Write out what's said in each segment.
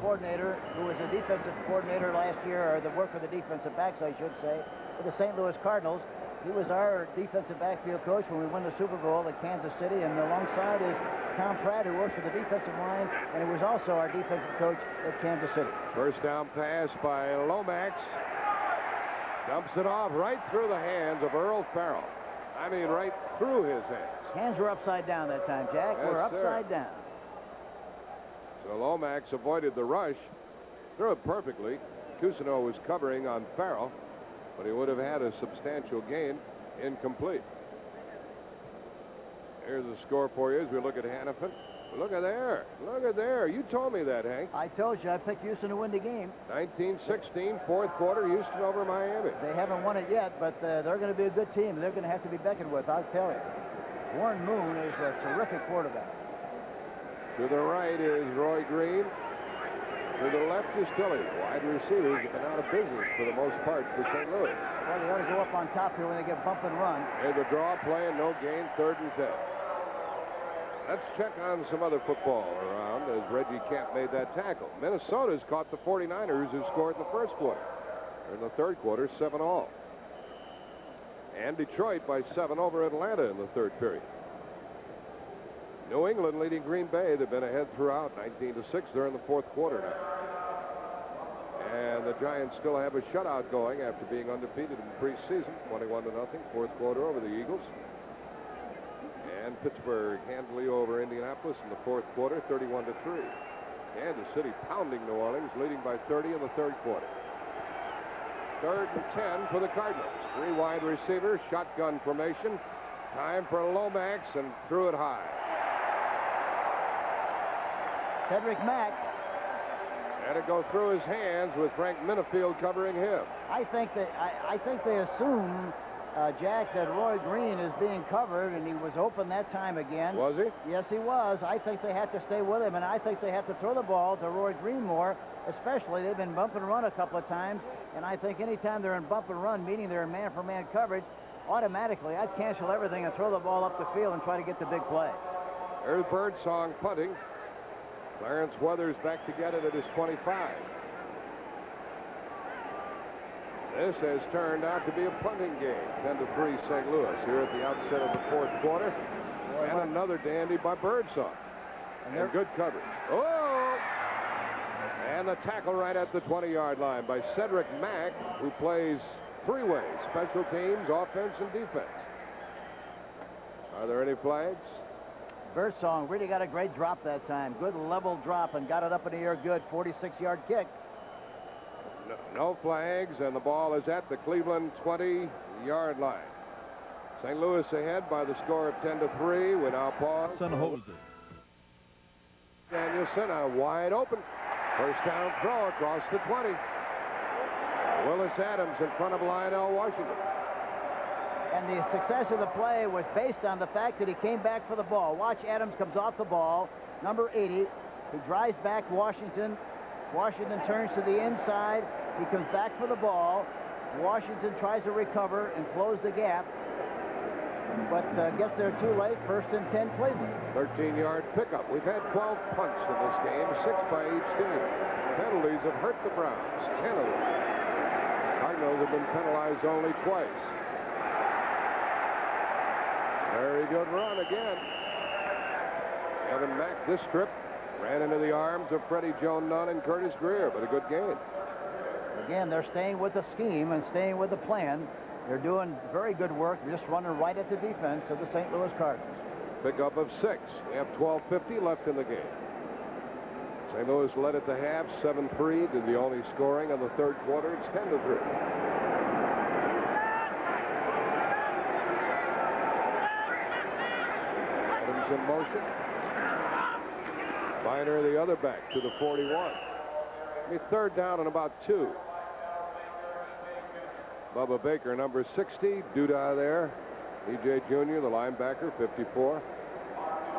coordinator, who was the defensive coordinator last year, or the work for the defensive backs, I should say, for the St. Louis Cardinals. He was our defensive backfield coach when we won the Super Bowl at Kansas City, and alongside is Tom Pratt, who works for the defensive line, and he was also our defensive coach at Kansas City. First down pass by Lomax. Dumps it off right through the hands of Earl Farrell. I mean, right through his hands. Hands were upside down that time, Jack. Yes, we're upside down. So Lomax avoided the rush. Threw it perfectly. Cousineau was covering on Farrell, but he would have had a substantial gain. Incomplete. Here's the score for you as we look at Hannafin. Look at there. Look at there. You told me that, Hank. I told you I picked Houston to win the game. 1916, fourth quarter, Houston over Miami. They haven't won it yet, but they're going to be a good team. They're going to have to be beckoned with, I'll tell you. Warren Moon is a terrific quarterback. To the right is Roy Green. To the left is Tilley. Wide receivers have been out of business for the most part for St. Louis. Well, they ought to go up on top here when they get bump and run. Here's a draw play and no gain, 3rd and 10. Let's check on some other football around as Reggie Camp made that tackle. Minnesota's caught the 49ers who scored in the first quarter. In the third quarter, 7-all. And Detroit by 7 over Atlanta in the third period. New England leading Green Bay. They've been ahead throughout, 19-6. They're in the fourth quarter now. And the Giants still have a shutout going after being undefeated in preseason, 21-0, fourth quarter over the Eagles. And Pittsburgh handily over Indianapolis in the fourth quarter, 31-3. Kansas City pounding New Orleans, leading by 30 in the third quarter. 3rd and 10 for the Cardinals. 3 wide receivers, shotgun formation. Time for Lomax, and threw it high. Cedric Mack. Had to go through his hands with Frank Minifield covering him. I think they assume, Jack, that Roy Green is being covered, and he was open that time again. Was he? Yes, he was. I think they have to stay with him, and I think they have to throw the ball to Roy Green more, especially they've been bump and run a couple of times, and I think anytime they're in bump and run, meaning they're in man-for-man coverage, automatically I'd cancel everything and throw the ball up the field and try to get the big play. There's Birdsong punting. Clarence Weathers back to get it at his 25. This has turned out to be a punting game. 10-3 St. Louis here at the outset of the fourth quarter. And another dandy by Birdsong. And good coverage. Oh! And the tackle right at the 20-yard line by Cedric Mack, who plays 3 ways: special teams, offense, and defense. Are there any flags? Birdsong really got a great drop that time. Good level drop and got it up in the air good. 46-yard kick. No flags, and the ball is at the Cleveland 20-yard line. St. Louis ahead by the score of 10-3. We now pause. Holds it. Danielson, a wide open first down throw across the 20. Willis Adams in front of Lionel Washington. And the success of the play was based on the fact that he came back for the ball. Watch, Adams comes off the ball, number 80. He drives back Washington. Washington turns to the inside. He comes back for the ball. Washington tries to recover and close the gap, but gets there too late. 1st and 10 Cleveland. 13-yard pickup. We've had 12 punts in this game, 6 by each team. Penalties have hurt the Browns, 10 of them. Cardinals have been penalized only twice. Very good run again. Kevin Mack, this trip, ran into the arms of Freddie Joe Nunn and Curtis Greer, but a good gain. Again, they're staying with the scheme and staying with the plan. They're doing very good work, just running right at the defense of the St. Louis Cardinals. Pickup of 6. We have 12:50 left in the game. St. Louis led at the half, 7-3, did the only scoring in the third quarter. It's 10-3. In motion. Miner, the other back, to the 41. Third down and about 2. Bubba Baker, number 60. Duda there. E.J. Jr., the linebacker, 54.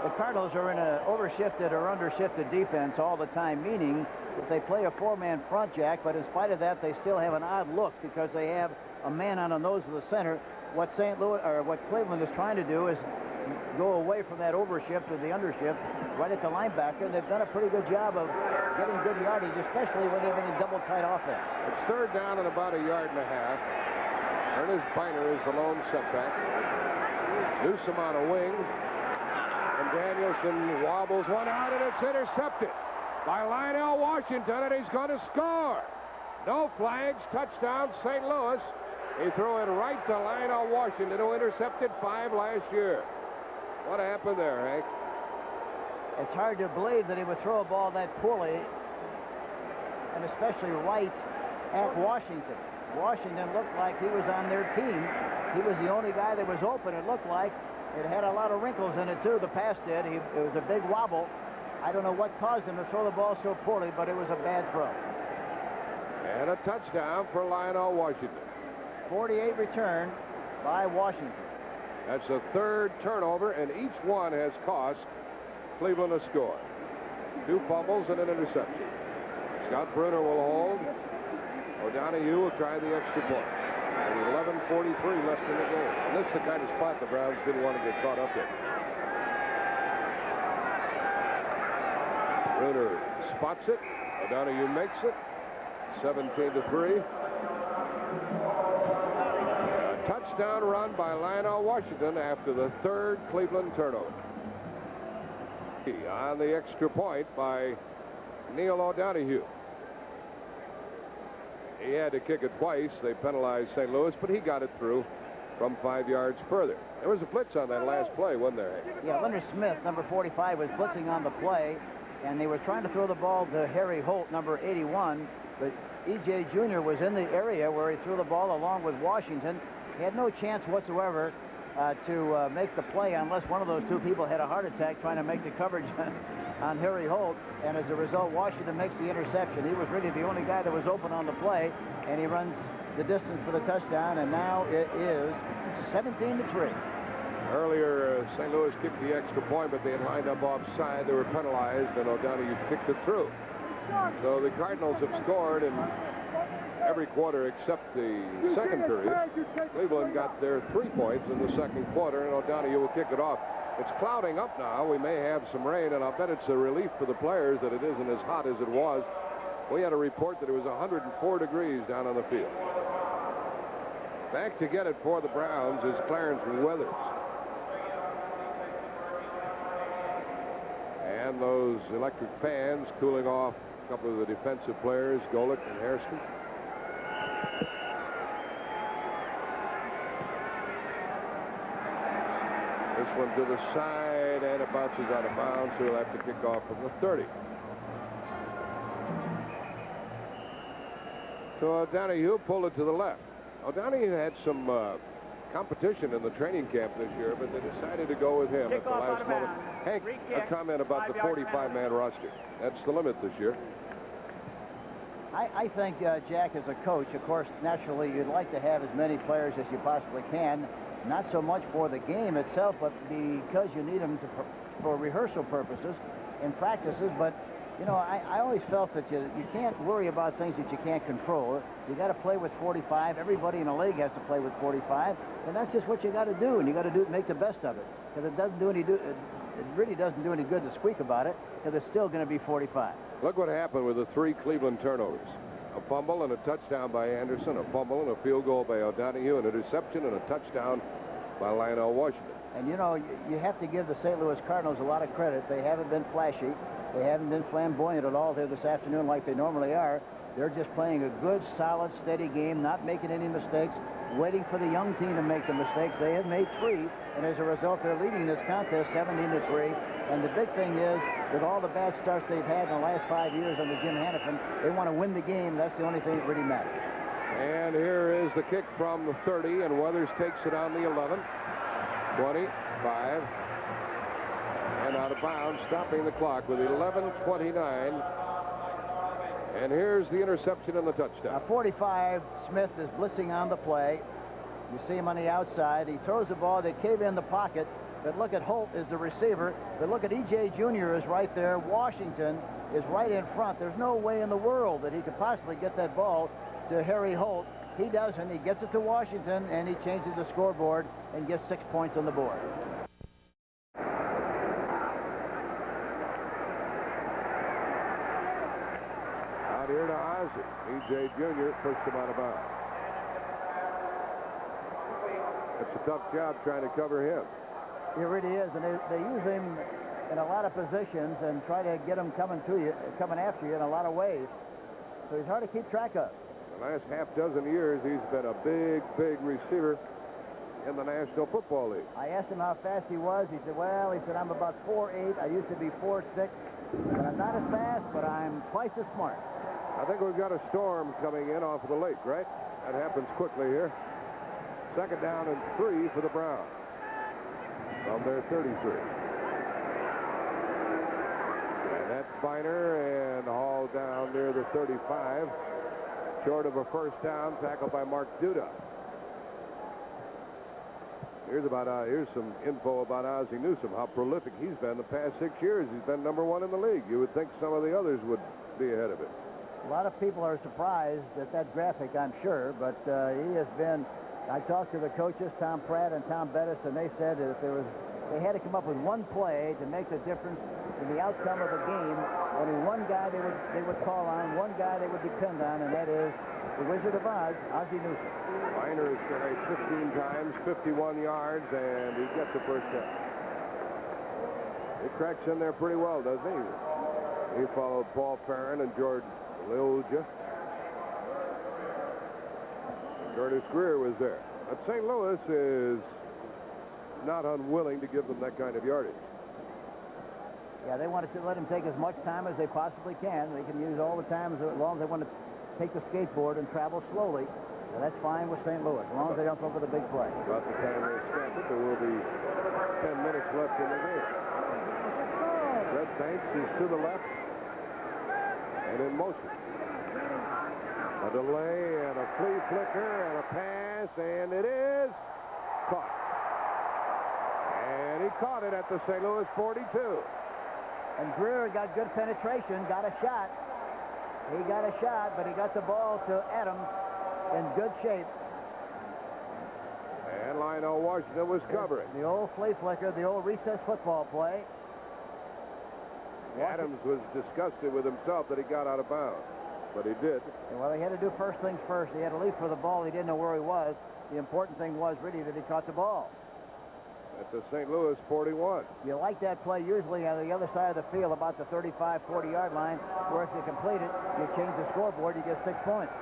The Cardinals are in an overshifted or undershifted defense all the time, meaning that they play a 4-man front, Jack, but in spite of that, they still have an odd look because they have a man on the nose of the center. What St. Louis or what Cleveland is trying to do is go away from that overshift to the undershift right at the linebacker, and they've done a pretty good job of getting good yardage, especially when they've been in double tight offense. It's third down and about a yard and a half. Ernest Biner is the lone setback. Newsom on a wing. And Danielson wobbles one out, and it's intercepted by Lionel Washington, and he's going to score. No flags, touchdown, St. Louis. He threw it right to Lionel Washington, who intercepted 5 last year. What happened there, Hank? It's hard to believe that he would throw a ball that poorly, and especially right at Washington. Washington looked like he was on their team. He was the only guy that was open. It looked like it had a lot of wrinkles in it, too. The pass did. It was a big wobble. I don't know what caused him to throw the ball so poorly, but it was a bad throw. And a touchdown for Lionel Washington. 48 return by Washington. That's the third turnover, and each one has cost Cleveland a score. 2 fumbles and an interception. Scott Bruner will hold. O'Donoghue will try the extra point. And 11:43 left in the game. And this is the kind of spot the Browns didn't want to get caught up in. Bruner spots it. O'Donoghue makes it. 17-3. A touchdown run by Lionel Washington after the third Cleveland turnover. On the extra point by Neil O'Donoghue. He had to kick it twice. They penalized St. Louis, but he got it through from 5 yards further. There was a blitz on that last play, wasn't there? Yeah, Leonard Smith, number 45, was blitzing on the play, and they were trying to throw the ball to Harry Holt, number 81, but E.J. Jr. was in the area where he threw the ball along with Washington. He had no chance whatsoever to make the play unless one of those 2 people had a heart attack trying to make the coverage on Harry Holt, and as a result, Washington makes the interception. He was really the only guy that was open on the play, and he runs the distance for the touchdown, and now it is 17-3. Earlier, St. Louis kicked the extra point, but they had lined up offside. They were penalized, and O'Donoghue kicked it through. So the Cardinals have scored in every quarter except the second period. Cleveland got their 3 points in the second quarter, and O'Donoghue will kick it off. It's clouding up now. We may have some rain, and I'll bet it's a relief for the players that it isn't as hot as it was. We had a report that it was 104 degrees down on the field. Back to get it for the Browns is Clarence Weathers. And those electric fans cooling off a couple of the defensive players, Golick and Hairston. This one to the side, and it bounces out of bounds, so he'll have to kick off from the 30. So O'Donoghue pulled it to the left. O'Donoghue had some competition in the training camp this year, but they decided to go with him at the last moment. Hank, a comment about the 45-man roster. That's the limit this year. I think, Jack, as a coach, of course, naturally, you'd like to have as many players as you possibly can. Not so much for the game itself, but because you need them for rehearsal purposes in practices. But, you know, I always felt that you can't worry about things that you can't control. You got to play with 45. Everybody in the league has to play with 45, and that's just what you got to do. And you got to make the best of it, because it doesn't do any it really doesn't do any good to squeak about it, because it's still going to be 45. Look what happened with the 3 Cleveland turnovers. A fumble and a touchdown by Anderson, a fumble and a field goal by O'Donoghue, an interception and a touchdown by Lionel Washington. And, you know, you have to give the St. Louis Cardinals a lot of credit. They haven't been flashy. They haven't been flamboyant at all here this afternoon like they normally are. They're just playing a good, solid, steady game, not making any mistakes, waiting for the young team to make the mistakes. They have made 3, and as a result, they're leading this contest 17-3. And the big thing is, with all the bad starts they've had in the last 5 years under Jim Hannafin, they want to win the game. That's the only thing that really matters. And here is the kick from the 30, and Weathers takes it on the 11. 25, and out of bounds, stopping the clock with 11:29. And here's the interception and the touchdown. 45, Smith is blitzing on the play. You see him on the outside. He throws the ball. They cave in the pocket. But look at Holt is the receiver. But look at E.J. Jr. is right there. Washington is right in front. There's no way in the world that he could possibly get that ball to Harry Holt. He doesn't. He gets it to Washington, and he changes the scoreboard and gets 6 points on the board. out here to Ozzie. E.J. Jr. pushed him out of bounds. It's a tough job trying to cover him. It really is, and they use him in a lot of positions and try to get him coming after you in a lot of ways. So he's hard to keep track of. The last half dozen years, he's been a big receiver in the National Football League. I asked him how fast he was. He said, well, I'm about 4'8". I used to be 4'6". But I'm not as fast, but I'm twice as smart. I think we've got a storm coming in off of the lake, right? That happens quickly here. Second down and 3 for the Browns from their 33. And that's Biner and hauled down near the 35. Short of a first down, tackled by Mark Duda. Here's some info about Ozzie Newsome, how prolific he's been the past 6 years. He's been #1 in the league. You would think some of the others would be ahead of him. A lot of people are surprised at that graphic, I'm sure, but he has been. I talked to the coaches, Tom Pratt and Tom Bettis, and they said that if they had to come up with one play to make the difference in the outcome of a game. Only one guy they would call on, one guy they would depend on, and that is the Wizard of Oz, Ozzie Newsome. Biner is carried 15 times, 51 yards, and he gets the first down. He cracks in there pretty well, doesn't he? He followed Paul Farron and George Lilja. Curtis Greer was there. But St. Louis is not unwilling to give them that kind of yardage. Yeah, they wanted to let him take as much time as they possibly can. They can use all the time as long as they want to take the skateboard and travel slowly. So that's fine with St. Louis, as long as they don't go for the big play. About the time they snap it, there will be 10 minutes left in the game. Red Banks is to the left and in motion. A delay and a flea flicker and a pass, and it is caught. And he caught it at the St. Louis 42. And Greer got good penetration, got a shot. He got a shot, but he got the ball to Adams in good shape. And Lionel Washington was covering. The old flea flicker, the old recess football play. Adams was disgusted with himself that he got out of bounds, but he did. Well, he had to do first things first. He had to leap for the ball. He didn't know where he was. The important thing was really that he caught the ball. At the St. Louis 41. You like that play usually on the other side of the field, about the 35, 40-yard line, where if you complete it, you change the scoreboard, you get 6 points.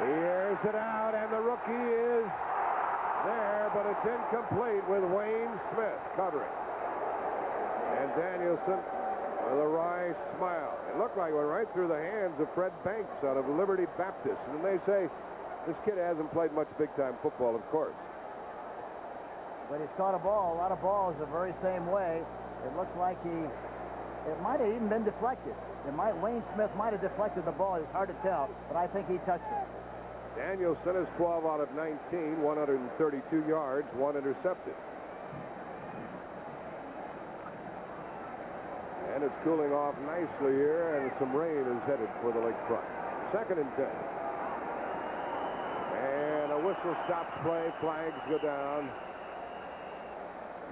He airs it out, and the rookie is there, but it's incomplete with Wayne Smith covering. And Danielson with a wry smile. It looked like it went right through the hands of Fred Banks out of Liberty Baptist. And they say, this kid hasn't played much big-time football, of course. But he's caught a ball. A lot of balls the very same way. It looks like it might have even been deflected. Wayne Smith might have deflected the ball. It's hard to tell, but I think he touched it. Danielson is 12 out of 19, 132 yards, 1 intercepted. And it's cooling off nicely here, and some rain is headed for the lakefront. 2nd and 10. And a whistle stops play. Flags go down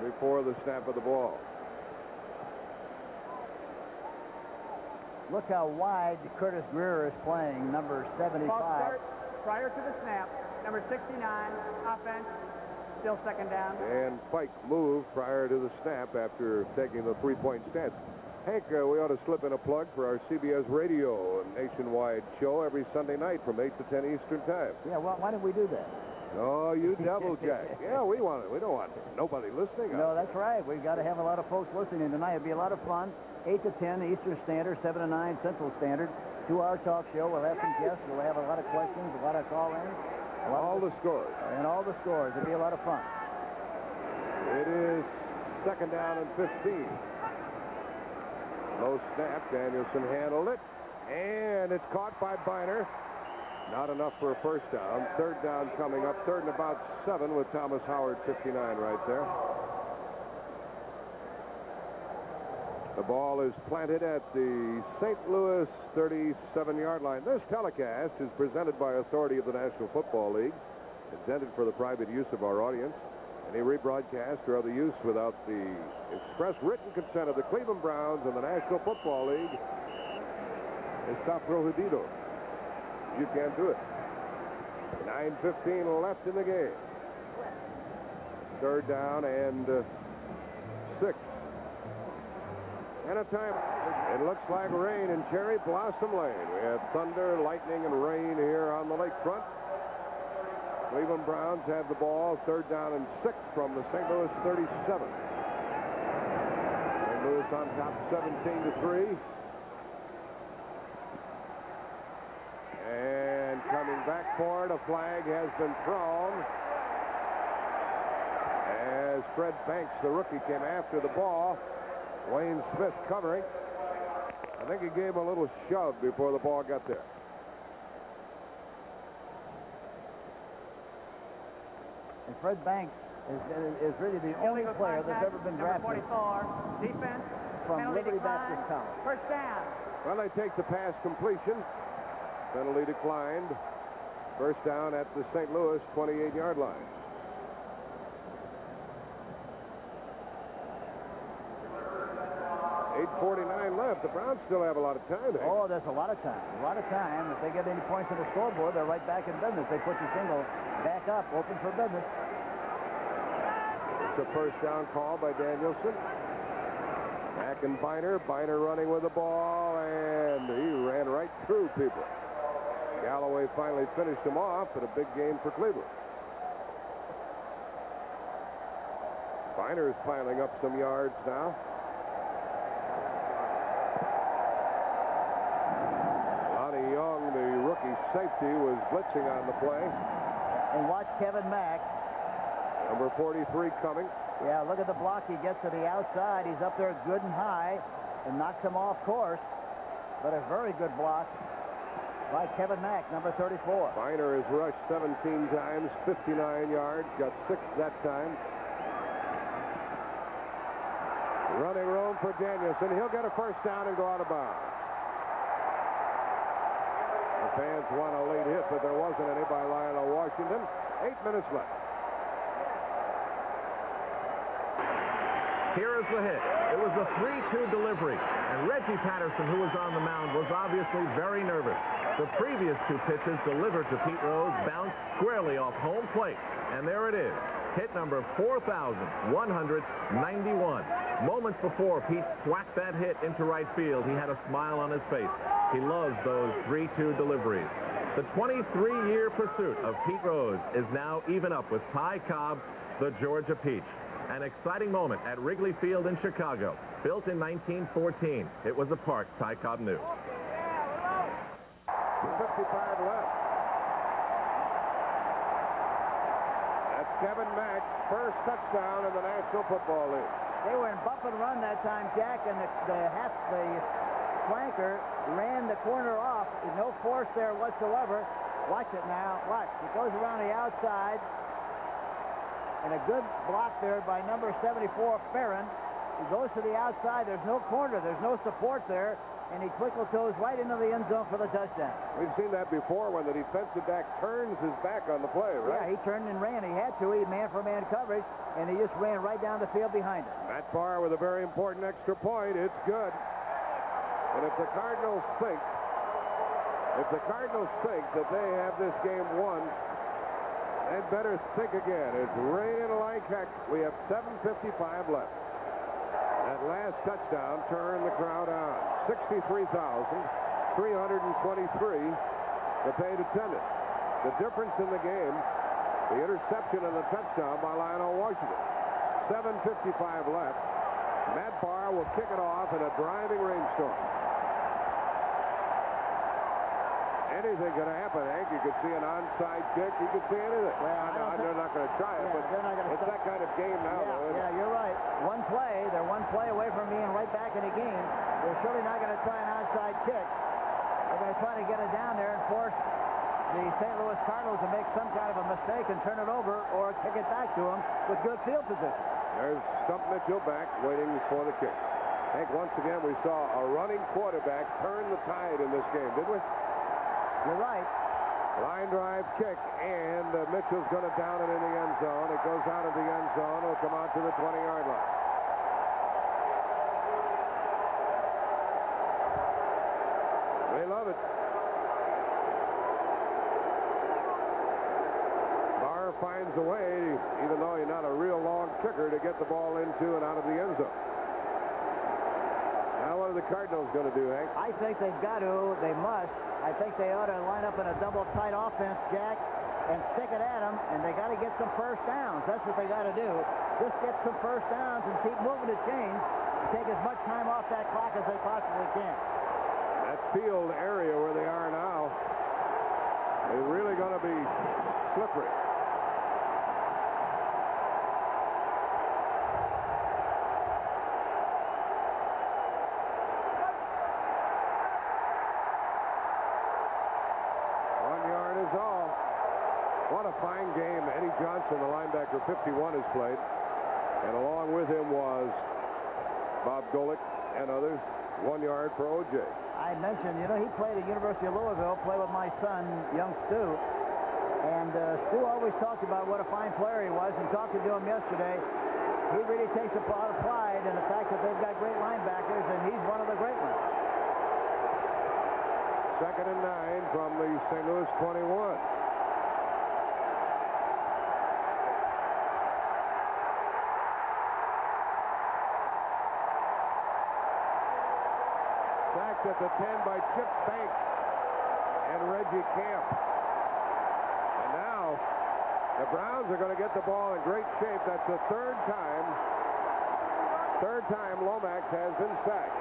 before the snap of the ball. Look how wide Curtis Greer is playing, number 75. Ball start prior to the snap. Number 69, offense, still 2nd down. And Pike moved prior to the snap after taking the 3-point stance. Hank, we ought to slip in a plug for our CBS radio nationwide show every Sunday night from 8 to 10 Eastern Time. Yeah, well, why didn't we do that? Oh, you devil jack. Yeah, we want it. We don't want nobody listening. No, that's right. We've got to have a lot of folks listening tonight. It'll be a lot of fun. 8 to 10 Eastern Standard, 7 to 9 Central Standard. 2-hour talk show. We'll have some guests. We'll have a lot of questions, a lot of call-ins. All the scores. And all the scores. It'll be a lot of fun. It is 2nd down and 15. Low snap. Danielson handled it. And it's caught by Biner. Not enough for a first down. 3rd down coming up. 3rd and about 7 with Thomas Howard, 59 right there. The ball is planted at the St. Louis 37-yard line. This telecast is presented by authority of the National Football League, intended for the private use of our audience. Any rebroadcast or other use without the express written consent of the Cleveland Browns and the National Football League está prohibido. You can't do it. 9:15 left in the game. Third down and 6. And a time. It looks like rain in Cherry Blossom Lane. We have thunder, lightning, and rain here on the lakefront. Cleveland Browns have the ball. Third down and 6 from the St. Louis 37. St. Louis on top 17-3. And coming back for it, a flag has been thrown as Fred Banks, the rookie, came after the ball. Wayne Smith covering. I think he gave a little shove before the ball got there. And Fred Banks is really the only player that's ever been drafted 44, defense, from Liberty Baptist College. First down. Well, they take the pass completion. Penalty declined. First down at the St. Louis 28-yard line. .849 left. The Browns still have a lot of time. Oh, there's a lot of time. A lot of time. If they get any points on the scoreboard, they're right back in business. They put the single back up, open for business. It's a first down call by Danielson. Back and Biner. Biner running with the ball, and he ran right through people. Galloway finally finished him off, but a big gain for Cleveland. Biner is piling up some yards now. Lonnie Young, the rookie safety, was blitzing on the play. And watch Kevin Mack. Number 43 coming. Yeah, look at the block he gets to the outside. He's up there good and high and knocks him off course. But a very good block by Kevin Mack, number 34. Biner has rushed 17 times, 59 yards, got 6 that time. Running room for Danielson. He'll get a first down and go out of bounds. The fans want a late hit, but there wasn't any by Lionel Washington. 8 minutes left. Here is the hit. It was a 3-2 delivery, and Reggie Patterson, who was on the mound, was obviously very nervous. The previous 2 pitches delivered to Pete Rose bounced squarely off home plate, and there it is. Hit number 4,191. Moments before Pete thwacked that hit into right field, he had a smile on his face. He loves those 3-2 deliveries. The 23-year pursuit of Pete Rose is now even up with Ty Cobb, the Georgia Peach. An exciting moment at Wrigley Field in Chicago. Built in 1914, it was a park Ty Cobb knew. 2:55 left. That's Kevin Mack's first touchdown in the National Football League. They were in bump and run that time, Jack, and the flanker ran the corner off. There's no force there whatsoever. Watch it now. Watch. It goes around the outside. And a good block there by number 74, Farron. He goes to the outside. There's no corner. There's no support there. And he twinkle toes right into the end zone for the touchdown. We've seen that before when the defensive back turns his back on the play, right? Yeah, he turned and ran. He had to. He man-for-man coverage, and he just ran right down the field behind him. Matt Barr with a very important extra point. It's good. And if the Cardinals think that they have this game won, they'd better think again. It's raining like heck. We have 7:55 left. That last touchdown turned the crowd on. 63,323 the paid attendance. The difference in the game, the interception and the touchdown by Lionel Washington. 7:55 left. Matt Barr will kick it off in a driving rainstorm. Anything could happen, Hank. You could see an onside kick. You could see anything. Well, they're not going to try it, but they're not gonna it's that kind of game now. Yeah, you're right. They're one play away from being right back in the game. They're surely not going to try an onside kick. They're going to try to get it down there and force the St. Louis Cardinals to make some kind of a mistake and turn it over or kick it back to them with good field position. There's Stump Mitchell back waiting for the kick. Hank, once again, we saw a running quarterback turn the tide in this game, did we? You're right. Line drive kick, and Mitchell's going to down it in the end zone. It goes out of the end zone. It'll come out to the 20-yard line. They love it. Barr finds a way, even though he's not a real long kicker, to get the ball into and out of the end zone. Now what are the Cardinals going to do, Hank? I think they've got to. They must. I think they ought to line up in a double tight offense, Jack, and stick it at them, and they got to get some first downs. That's what they got to do. Just get some first downs and keep moving the chains and take as much time off that clock as they possibly can. That field area where they are now is really going to be slippery. What a fine game Eddie Johnson, the linebacker, 51, has played. And along with him was Bob Golick and others. 1 yard for O.J. I mentioned, he played at University of Louisville, played with my son, young Stu. And Stu always talked about what a fine player he was, and talking to him yesterday, he really takes a lot of pride in the fact that they've got great linebackers, and he's one of the great ones. 2nd and 9 from the St. Louis 21. Sacked at the 10 by Chip Banks and Reggie Camp. And now the Browns are going to get the ball in great shape. That's the third time Lomax has been sacked.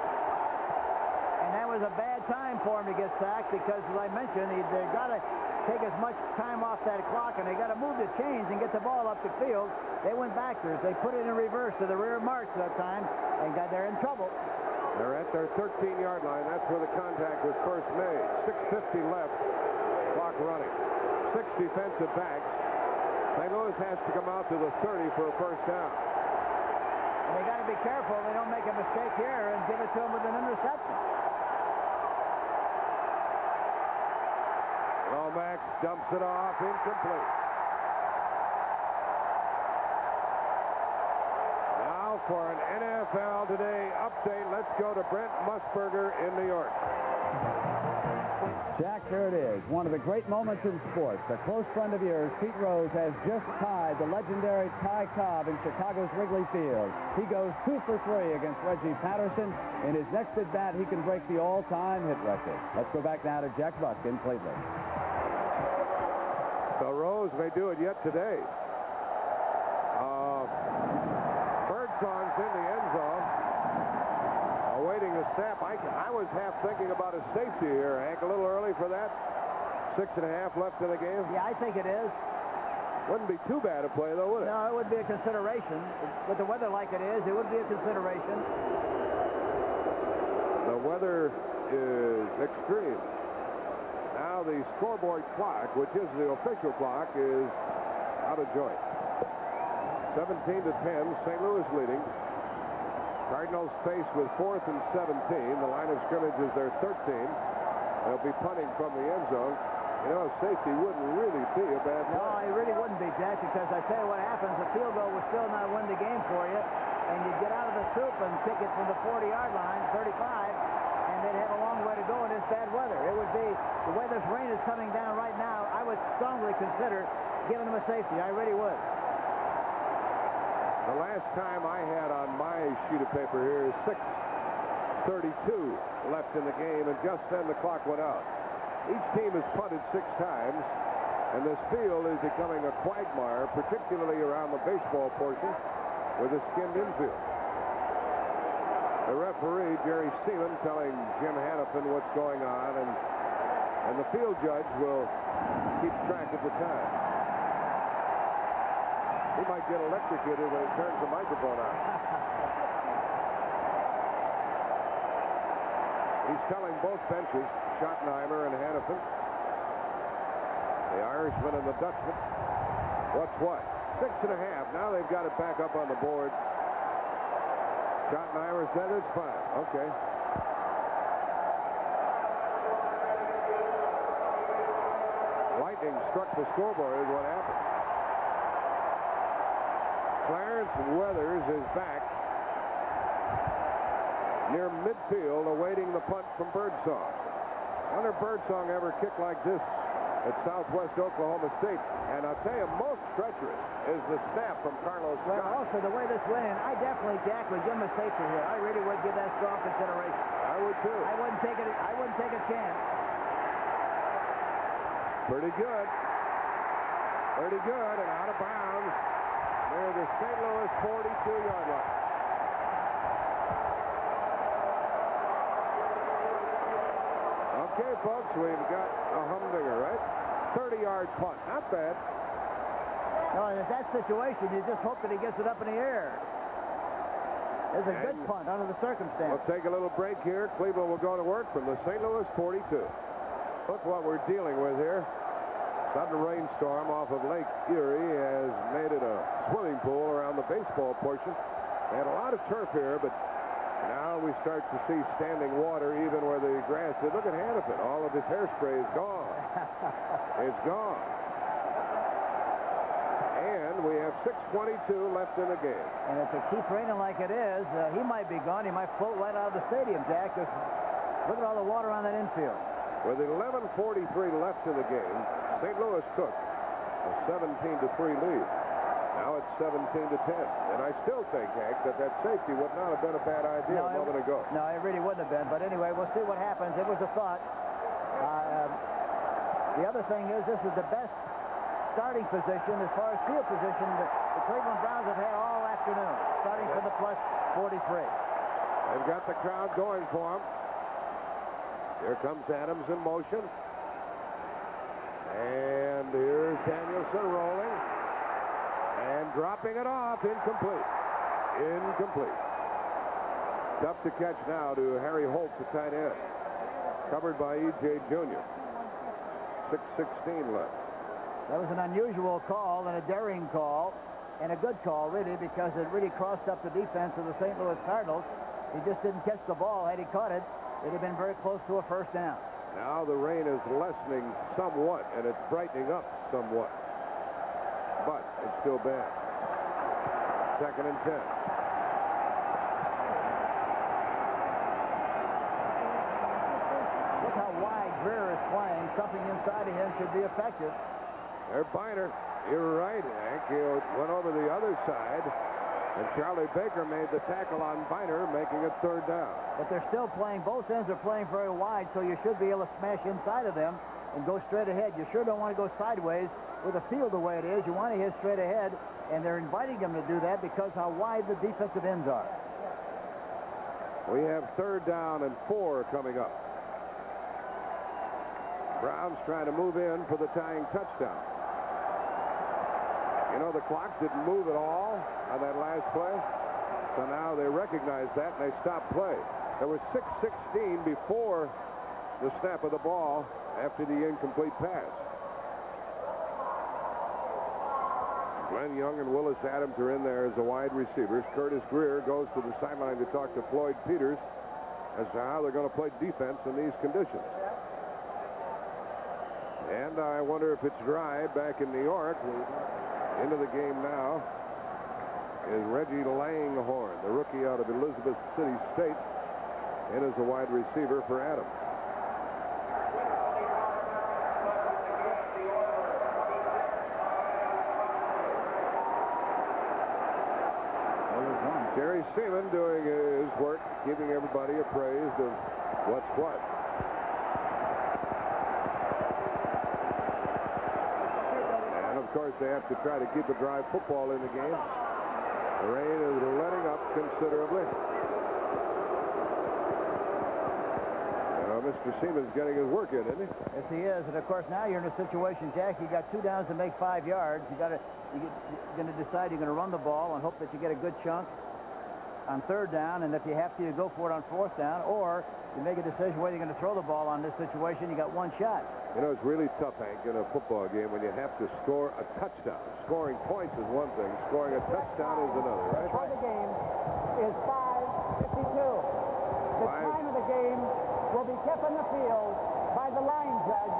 And that was a bad time for him to get sacked because, as I mentioned, they've got to take as much time off that clock, and they got to move the chains and get the ball up the field. They went backwards. They put it in reverse to the rear march that time, and they're in trouble. They're at their 13-yard line. That's where the contact was first made. 6:50 left. Clock running. 6 defensive backs. St. Louis has to come out to the 30 for a first down. And they got to be careful they don't make a mistake here and give it to them with an interception. Lomax dumps it off, incomplete. Now for an NFL Today update, let's go to Brent Musburger in New York. Jack, there it is. One of the great moments in sports. A close friend of yours, Pete Rose, has just tied the legendary Ty Cobb in Chicago's Wrigley Field. He goes 2 for 3 against Reggie Patterson. In his next at-bat, he can break the all-time hit record. Let's go back now to Jack Buck in Cleveland. So Rose may do it yet today. Birdsong's in the end zone. Awaiting a snap. I was half thinking about a safety here, Hank. A little early for that. 6.5 left in the game. Yeah, I think it is. Wouldn't be too bad a play, though, would it? No, it would be a consideration. With the weather like it is, it would be a consideration. The weather is extreme. Now the scoreboard clock, which is the official clock, is out of joint. 17-10, St. Louis leading. Cardinals faced with 4th and 17. The line of scrimmage is their 13. They'll be punting from the end zone. Safety wouldn't really be a bad play. No, it really wouldn't be, Jack, because I tell you what happens, a field goal would still not win the game for you, and you'd get out of the soup and kick it from the 40-yard line, 35, and they'd have a long way to go in this bad weather. It would be, the way this rain is coming down right now, I would strongly consider giving them a safety. I really would. The last time I had on my sheet of paper here is 6:32 left in the game, and just then the clock went out. Each team has punted 6 times, and this field is becoming a quagmire, particularly around the baseball portion with a skinned infield. The referee, Jerry Seaman, telling Jim Hannafin what's going on, and the field judge will keep track of the time. He might get electrocuted when he turns the microphone on. He's telling both benches, Schottenheimer and Hannafin, the Irishman and the Dutchman, what's what. 6.5. Now they've got it back up on the board. Schottenheimer said it's fine. Okay. lightning struck the scoreboard is what happened. Clarence Weathers is back near midfield awaiting the punt from Birdsong. Wonder if Birdsong ever kicked like this at Southwest Oklahoma State. And I'll tell you, most treacherous is the snap from Carlos Scott. Well, also the way this went in, I definitely, Jack, would give him a safety here. I really would give that strong consideration. I would too. I wouldn't take a chance. Pretty good. Pretty good, and out of bounds near the St. Louis 42-yard line. Okay, folks, we've got a humdinger, right? 30-yard punt. Not bad. No, in that situation, you just hope that he gets it up in the air. It's a good punt under the circumstances. We'll take a little break here. Cleveland will go to work from the St. Louis 42. Look what we're dealing with here. Sudden rainstorm off of Lake Erie has made it a swimming pool around the baseball portion. They had a lot of turf here, but now we start to see standing water even where the grass is. Look at Hannafin. All of his hairspray is gone. It's gone. And we have 6:22 left in the game. And if it keeps raining like it is, he might be gone. He might float right out of the stadium, Jack. Just look at all the water on that infield. With 11:43 left in the game, St. Louis took a 17-3 lead. Now it's 17-10. And I still think, Hank, that safety would not have been a bad idea a moment ago. No, it really wouldn't have been. But anyway, we'll see what happens. It was a thought. The other thing is this is the best starting position as far as field position that the Cleveland Browns have had all afternoon, starting from the plus 43. They've got the crowd going for them. Here comes Adams in motion. And here's Danielson rolling. And dropping it off. Incomplete. Incomplete. Tough to catch now to Harry Holt, the tight end. Covered by E.J. Jr. 6:16 left. That was an unusual call and a daring call and a good call, really, because it really crossed up the defense of the St. Louis Cardinals. He just didn't catch the ball. Had he caught it, it'd have been very close to a first down. Now the rain is lessening somewhat, and it's brightening up somewhat. But it's still bad. 2nd and 10. Look how wide Greer is playing. Something inside of him should be effective. There's Biner. You're right, Hank. He went over the other side, and Charlie Baker made the tackle on Biner, making it 3rd down. But they're still playing. Both ends are playing very wide, so you should be able to smash inside of them and go straight ahead. You sure don't want to go sideways with the field the way it is. You want to hit straight ahead, and they're inviting them to do that because how wide the defensive ends are. We have 3rd down and 4 coming up. Browns trying to move in for the tying touchdown. You know, the clock didn't move at all on that last play. So now they recognize that, and they stop play. There was 6:16 before the snap of the ball after the incomplete pass. Glenn Young and Willis Adams are in there as the wide receivers. Curtis Greer goes to the sideline to talk to Floyd Peters as to how they're going to play defense in these conditions. And I wonder if it's dry back in New York. Into the game now is Reggie Langhorne, the rookie out of Elizabeth City State, and is a wide receiver for Adams. Jerry Seaman doing his work, keeping everybody appraised of what's what. Of course, they have to try to keep a dry football in the game. The rain is letting up considerably. Mr. Seaman's getting his work in, isn't he? Yes, he is. And of course, now you're in a situation, Jack. You got 2 downs to make 5 yards. You're going to decide you're going to run the ball and hope that you get a good chunk on 3rd down. And if you have to, you go for it on 4th down, or you make a decision whether you're going to throw the ball on this situation. You got 1 shot. You know, it's really tough, Hank, in a football game when you have to score a touchdown. Scoring points is one thing. Scoring a touchdown is another, right? For the game is 5:52. The time of the game will be kept on the field by the line judge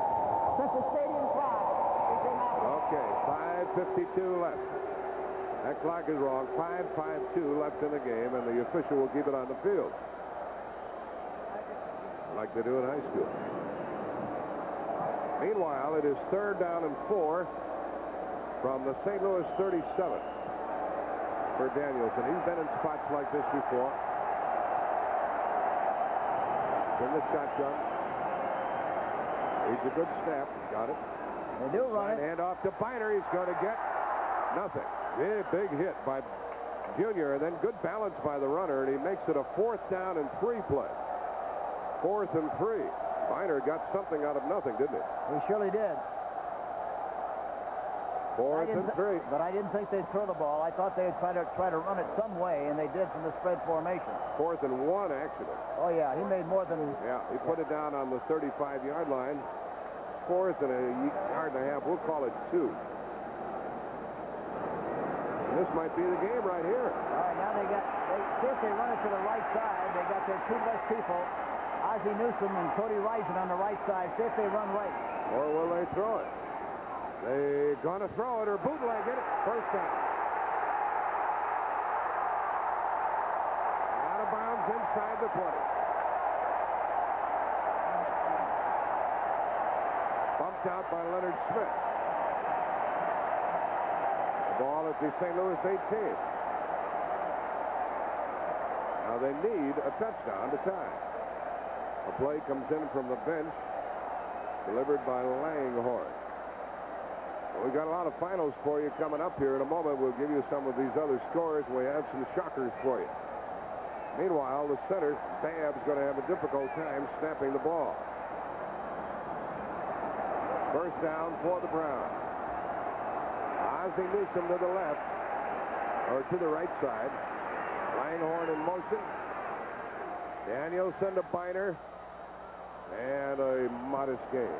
Memphis Stadium clock. Okay, 5:52 left. That clock is wrong. 5:52 left in the game, and the official will keep it on the field, like they do in high school. Meanwhile, it is 3rd down and 4 from the St. Louis 37 for Danielson. He's been in spots like this before. In the shotgun. He's a good snap. Got it. They do run it. Hand off to Biner. He's going to get nothing. Big hit by Junior, and then good balance by the runner, and he makes it a 4th down and 3 play. 4th and 3. Biner got something out of nothing, didn't he? He surely did. 4th and 3. But I didn't think they'd throw the ball. I thought they'd try to run it some way, and they did from the spread formation. 4th and 1, actually. Oh, yeah, he made more than... Yeah, he put it down on the 35-yard line. 4th and a yard and a half. We'll call it 2. And this might be the game right here. All right, now they see if they run it to the right side. They got their 2 best people, Ozzie Newsome and Cody Rising on the right side. See if they run right. Or will they throw it? They're going to throw it or bootleg it. 1st down. Out of bounds inside the 20. Bumped out by Leonard Smith. The ball at the St. Louis 18. Now they need a touchdown to tie. A play comes in from the bench, delivered by Langhorn. Well, we've got a lot of finals for you coming up here in a moment. We'll give you some of these other scores. We have some shockers for you. Meanwhile, the center, Babb's going to have a difficult time snapping the ball. 1st down for the Browns. Ozzie Newsome to the left, or to the right side. Langhorn in motion. Danielson to Biner. And a modest gain.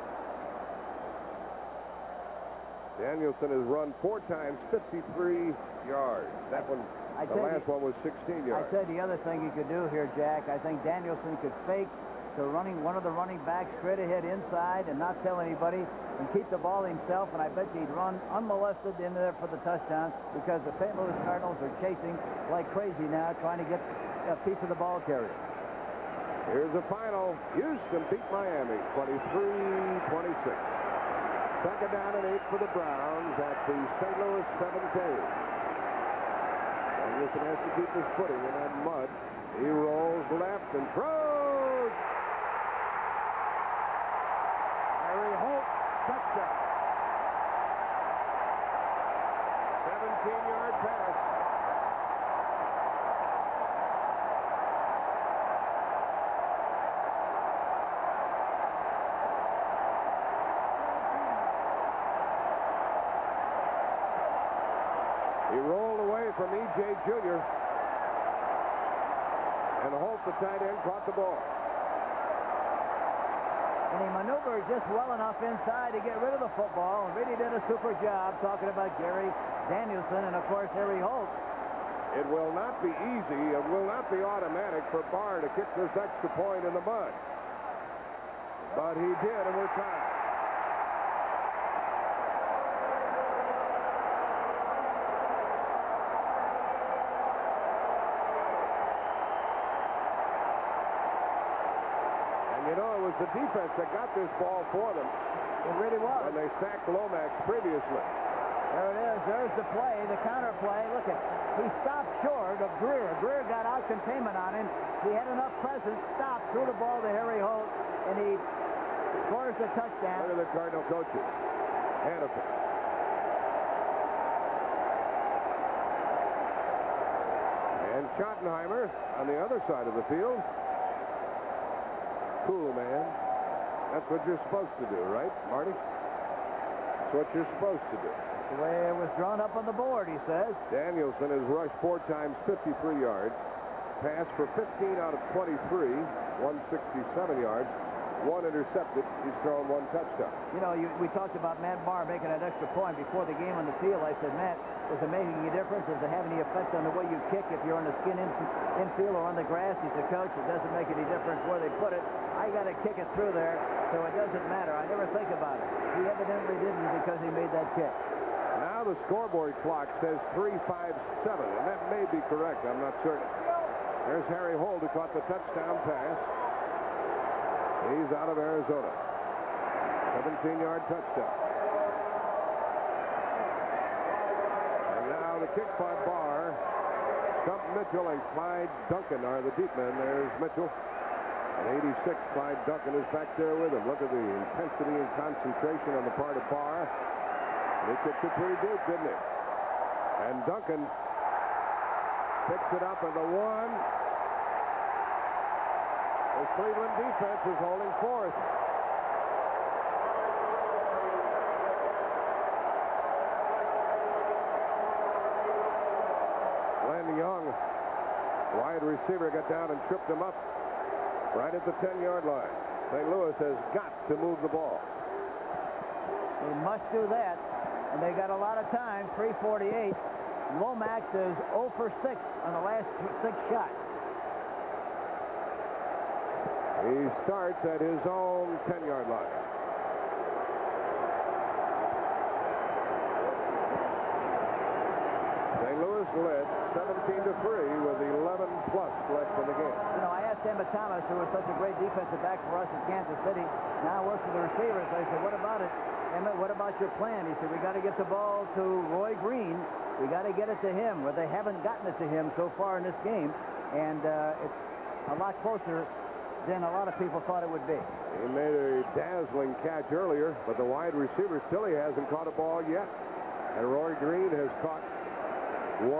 Danielson has run 4 times, 53 yards. That one, the last one was 16 yards. I said the other thing you could do here, Jack, I think Danielson could fake to one of the running backs straight ahead inside and not tell anybody and keep the ball himself, and I bet he'd run unmolested in there for the touchdown because the St. Louis Cardinals are chasing like crazy now, trying to get a piece of the ball carrier. Here's the final. Houston beat Miami 23-26. 2nd down and 8 for the Browns at the St. Louis 17. Danielson has to keep his footing in that mud. He rolls left and throws. Harry Holt, touchdown. 17-yard pass. He rolled away from E.J. Jr. And Holt, the tight end, caught the ball. And he maneuvered just well enough inside to get rid of the football and really did a super job talking about Gary Danielson and, of course, Harry Holt. It will not be easy. It will not be automatic for Barr to kick this extra point in the mud. But he did, and we're tied. You know, it was the defense that got this ball for them. It really was. When they sacked Lomax previously. There it is. There's the play, the counter play. Look at, he stopped short of Greer. Greer got out containment on him. He had enough presence, stopped, threw the ball to Harry Holt, and he scores the touchdown. Look at the Cardinal coaches. Hannafin. And Schottenheimer on the other side of the field. Cool, man. That's what you're supposed to do, right, Marty? That's what you're supposed to do. The way it was drawn up on the board, he says. Danielson has rushed 4 times, 53 yards. Passed for 15 out of 23, 167 yards. 1 intercepted. He's thrown 1 touchdown. You know, we talked about Matt Barr making that extra point before the game on the field. I said, Matt, does it make any difference? Does it have any effect on the way you kick if you're on the skin infield or on the grass? He said, Coach, it doesn't make any difference where they put it. I got to kick it through there, so it doesn't matter. I never think about it. He evidently didn't because he made that kick. Now the scoreboard clock says 3-5-7, and that may be correct. I'm not certain. There's Harry Holt, who caught the touchdown pass. He's out of Arizona. 17-yard touchdown. And now the kick by Barr. Stump Mitchell and Clyde Duncan are the deep men. There's Mitchell. And 86, Clyde Duncan is back there with him. Look at the intensity and concentration on the part of Barr. He kicked it pretty deep, didn't he? And Duncan picks it up at the 1. The Cleveland defense is holding forth. Glenn Young, wide receiver, got down and tripped him up right at the 10-yard line. St. Louis has got to move the ball. They must do that, and they got a lot of time. 3:48. Lomax is 0 for 6 on the last 6 shots. He starts at his own 10-yard line. St. Louis led 17-3 with 11 plus left in the game. You know, I asked Emmett Thomas, who was such a great defensive back for us in Kansas City, now works for the receivers. I said, what about it, Emmett? What about your plan? He said, we got to get the ball to Roy Green. We got to get it to him, where they haven't gotten it to him so far in this game. And it's a lot closer than a lot of people thought it would be. He made a dazzling catch earlier, but the wide receiver still he hasn't caught a ball yet. And Roy Green has caught 1.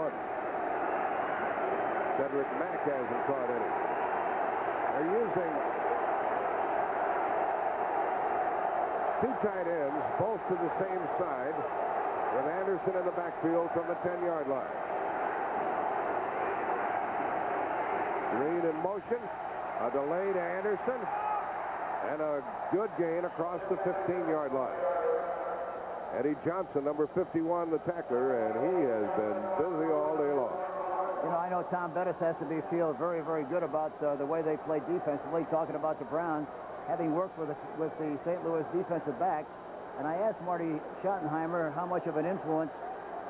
Cedric Mack hasn't caught any. They're using 2 tight ends, both to the same side, with Anderson in the backfield from the 10-yard line. Green in motion. A delay to Anderson, and a good gain across the 15-yard line. Eddie Johnson, number 51, the tackler, and he has been busy all day long. You know, I know Tom Bettis has to feel very, very good about the way they play defensively, talking about the Browns, having worked with the St. Louis defensive backs. And I asked Marty Schottenheimer how much of an influence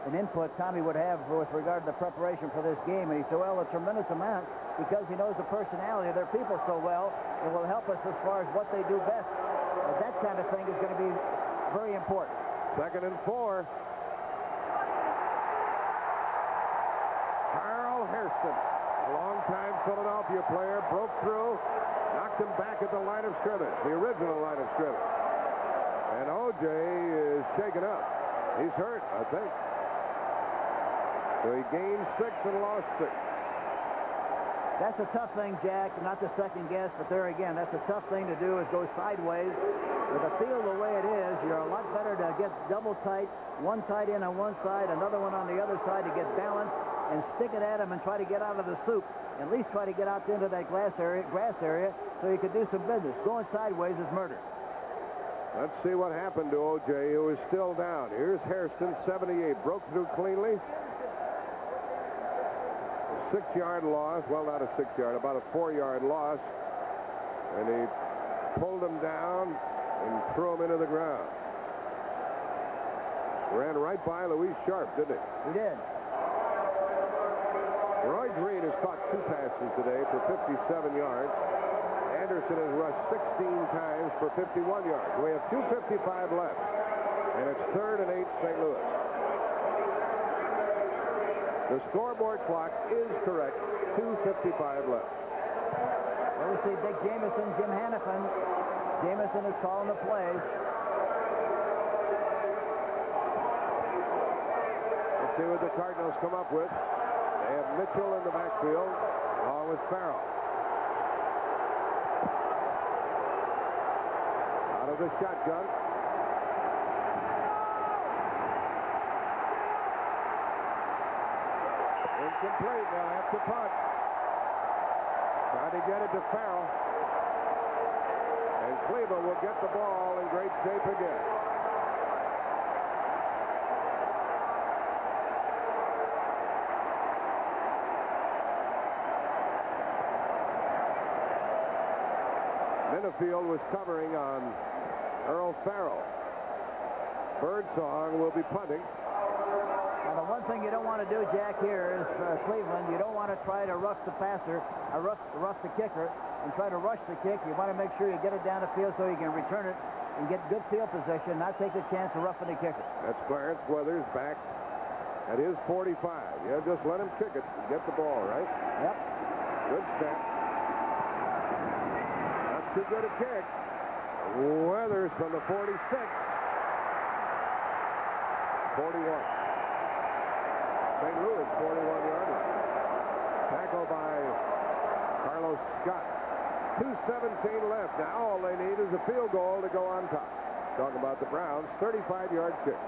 and input Tommy would have with regard to the preparation for this game. And he said, well, a tremendous amount, because he knows the personality of their people so well. It will help us as far as what they do best. That kind of thing is going to be very important. 2nd and 4. Carl Hairston, a long-time Philadelphia player, broke through, knocked him back at the line of scrimmage, the original line of scrimmage. And O.J. is shaken up. He's hurt, I think. So he gained 6 and lost 6. That's a tough thing, Jack, not to second guess, but there again, that's a tough thing to do, is go sideways. With the field the way it is, you're a lot better to get double tight, 1 tight end on one side, another one on the other side to get balance, and stick it at him and try to get out of the soup. At least try to get out into that grass area so you could do some business. Going sideways is murder. Let's see what happened to O.J., who is still down. Here's Hairston, 78, broke through cleanly. 6-yard loss. Well, not a 6-yard, about a 4-yard loss. And he pulled him down and threw him into the ground. Ran right by Louise Sharp, didn't he? He did. Roy Green has caught 2 passes today for 57 yards. Anderson has rushed 16 times for 51 yards. We have 2:55 left. And it's 3rd and 8, St. Louis. The scoreboard clock is correct. 2:55 left. There we see Dick Jamieson, Jim Hannafin. Jamieson is calling the plays. Let's see what the Cardinals come up with. They have Mitchell in the backfield, along with Farrell. Out of the shotgun. Incomplete. They'll have to punt. Trying to get it to Farrell. And Cleveland will get the ball in great shape again. Minifield was covering on Earl Farrell. Birdsong will be punting. Now, the one thing you don't want to do, Jack, here is Cleveland. You don't want to try to rough the passer, or rough the kicker, and try to rush the kick. You want to make sure you get it down the field so you can return it and get good field position, not take the chance of roughing the kicker. That's Clarence Weathers back at his 45. Yeah, just let him kick it and get the ball, right? Yep. Good step. Not too good a kick. Weathers from the 46. 41. St. Louis, 41-yard line. Tackle by Carlos Scott. 2:17 left. Now all they need is a field goal to go on top. Talking about the Browns, 35-yard kick.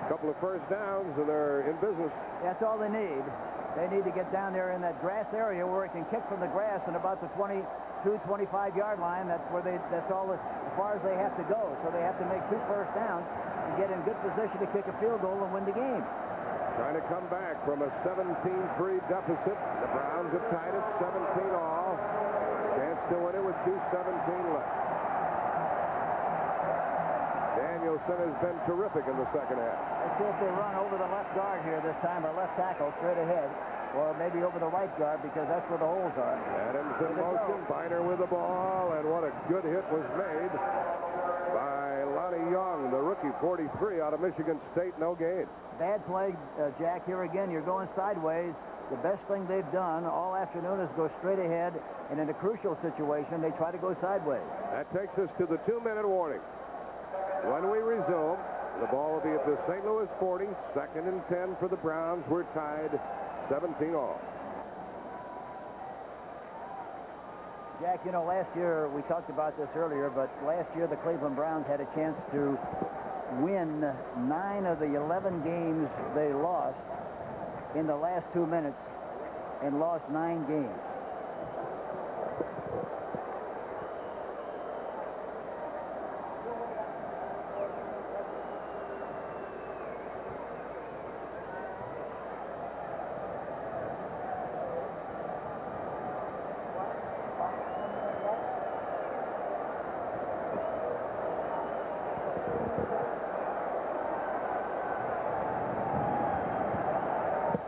A couple of first downs and they're in business. That's all they need. They need to get down there in that grass area where it can kick from the grass and about the 22, 25-yard line. That's where that's all as far as they have to go. So they have to make 2 first downs and get in good position to kick a field goal and win the game. Trying to come back from a 17-3 deficit. The Browns have tied it 17 all. Chance to win it with 2:17 left. Danielson has been terrific in the second half. Let's see if they run over the left guard here this time, or left tackle straight ahead, or maybe over the right guard because that's where the holes are. Adams in motion. Biner with the ball, and what a good hit was made by Lonnie Young, the rookie, 43 out of Michigan State. No gain. Bad play, Jack. Here again, you're going sideways. The best thing they've done all afternoon is go straight ahead, and in a crucial situation, they try to go sideways. That takes us to the 2-minute warning. When we resume, the ball will be at the St. Louis 40, 2nd and 10 for the Browns. We're tied 17 all. Jack, you know, last year, we talked about this earlier, but last year the Cleveland Browns had a chance to win 9 of the 11 games they lost in the last 2 minutes and lost 9 games.